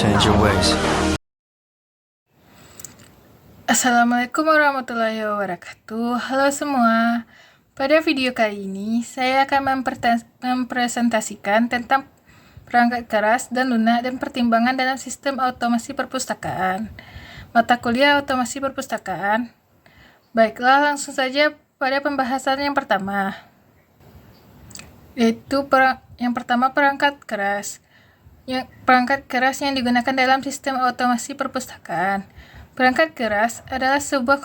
change your ways. Assalamualaikum warahmatullahi wabarakatuh. Halo semua. Pada video kali ini, saya akan mempresentasikan tentang perangkat keras dan lunak dan pertimbangan dalam sistem otomasi perpustakaan. Mata kuliah otomasi perpustakaan. Baiklah, langsung saja pada pembahasan yang pertama. Yaitu yang pertama, perangkat keras. Perangkat keras yang digunakan dalam sistem otomasi perpustakaan. Perangkat keras adalah sebuah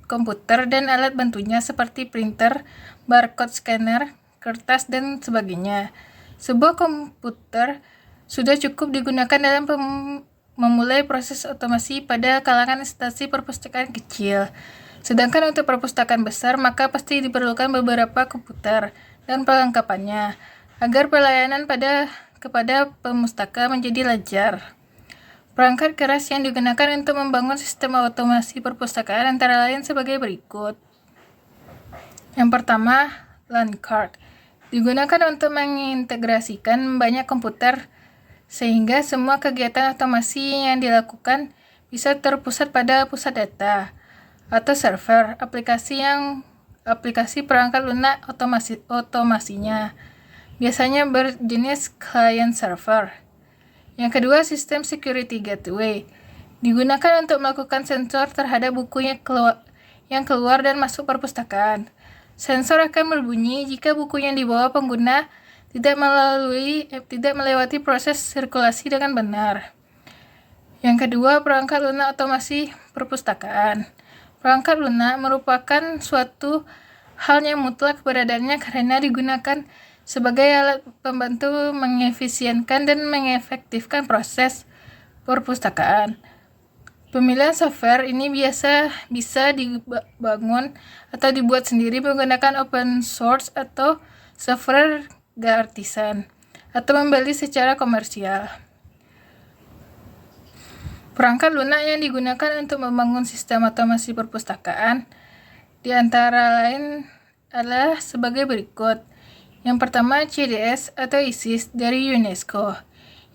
komputer dan alat bantunya seperti printer, barcode scanner, kertas, dan sebagainya. Sebuah komputer sudah cukup digunakan dalam memulai proses otomasi pada kalangan instansi perpustakaan kecil. Sedangkan untuk perpustakaan besar, maka pasti diperlukan beberapa komputer dan perlengkapannya agar pelayanan kepada pemustaka menjadi lancar. Perangkat keras yang digunakan untuk membangun sistem otomasi perpustakaan antara lain sebagai berikut. Yang pertama, LAN card. Digunakan untuk mengintegrasikan banyak komputer sehingga semua kegiatan otomasi yang dilakukan bisa terpusat pada pusat data atau server aplikasi perangkat lunak otomasinya. Biasanya berjenis client server. Yang kedua, sistem security gateway. Digunakan untuk melakukan sensor terhadap buku yang keluar dan masuk perpustakaan. Sensor akan berbunyi jika buku yang dibawa pengguna tidak melewati proses sirkulasi dengan benar. Yang kedua, perangkat lunak otomasi perpustakaan. Perangkat lunak merupakan suatu hal yang mutlak keberadaannya karena digunakan sebagai alat pembantu mengefisienkan dan mengefektifkan proses perpustakaan. Pemilihan software ini bisa dibangun atau dibuat sendiri menggunakan open source atau software gratisan atau membeli secara komersial. Perangkat lunak yang digunakan untuk membangun sistem otomasi perpustakaan di antara lain adalah sebagai berikut. Yang pertama, CDS atau ISIS dari UNESCO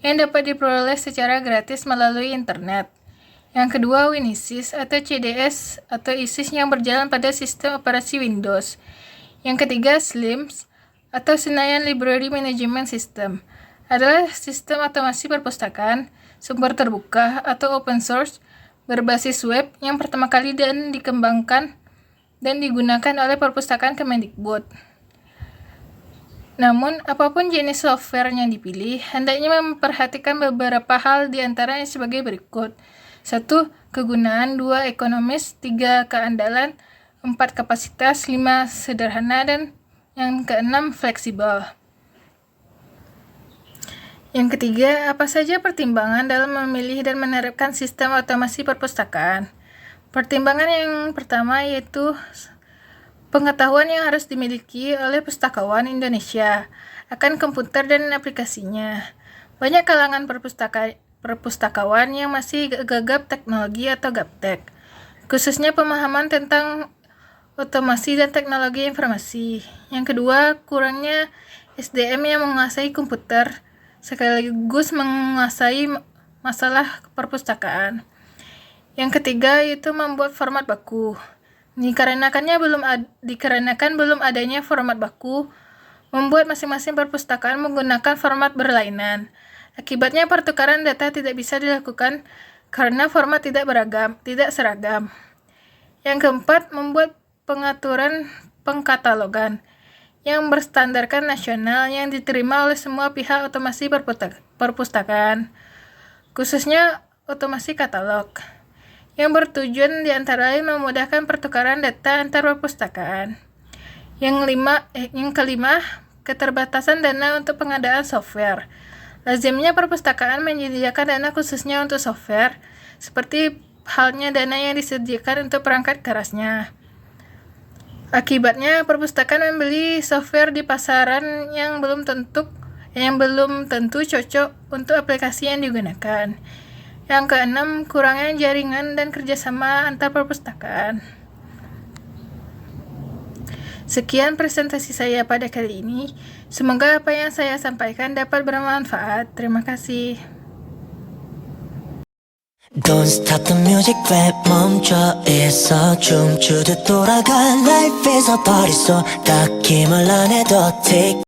yang dapat diperoleh secara gratis melalui internet. Yang kedua, WinISIS atau CDS atau ISIS yang berjalan pada sistem operasi Windows. Yang ketiga, SLIMS atau Senayan Library Management System adalah sistem otomasi perpustakaan sumber terbuka atau open source berbasis web yang pertama kali dikembangkan dan digunakan oleh perpustakaan Kemendikbud. Namun, apapun jenis software yang dipilih, hendaknya memperhatikan beberapa hal di antaranya sebagai berikut. 1. Kegunaan, 2. Ekonomis, 3. Keandalan, 4. Kapasitas, 5. Sederhana, dan yang keenam, fleksibel. Yang ketiga, apa saja pertimbangan dalam memilih dan menerapkan sistem otomasi perpustakaan? Pertimbangan yang pertama yaitu pengetahuan yang harus dimiliki oleh pustakawan Indonesia akan komputer dan aplikasinya. Banyak kalangan perpustakawan yang masih gagap teknologi atau gaptek, khususnya pemahaman tentang otomasi dan teknologi informasi. Yang kedua, kurangnya SDM yang menguasai komputer sekaligus menguasai masalah perpustakaan. Yang ketiga, yaitu membuat format baku. Dikarenakan belum adanya format baku, membuat masing-masing perpustakaan menggunakan format berlainan. Akibatnya pertukaran data tidak bisa dilakukan karena format tidak seragam. Yang keempat, membuat pengaturan pengkatalogan yang berstandarkan nasional yang diterima oleh semua pihak otomasi perpustakaan, khususnya otomasi katalog, yang bertujuan diantara lain memudahkan pertukaran data antar perpustakaan. Yang kelima, keterbatasan dana untuk pengadaan software. Lazimnya perpustakaan menyediakan dana khususnya untuk software, seperti halnya dana yang disediakan untuk perangkat kerasnya. Akibatnya, perpustakaan membeli software di pasaran yang belum tentu cocok untuk aplikasi yang digunakan. Yang keenam, kurangnya jaringan dan kerjasama antar perpustakaan. Sekian presentasi saya pada kali ini. Semoga apa yang saya sampaikan dapat bermanfaat. Terima kasih. Don't stop the music, 왜 멈춰 있어 춤추듯 돌아가 Life is a party, so 딱히 말 안 해도 take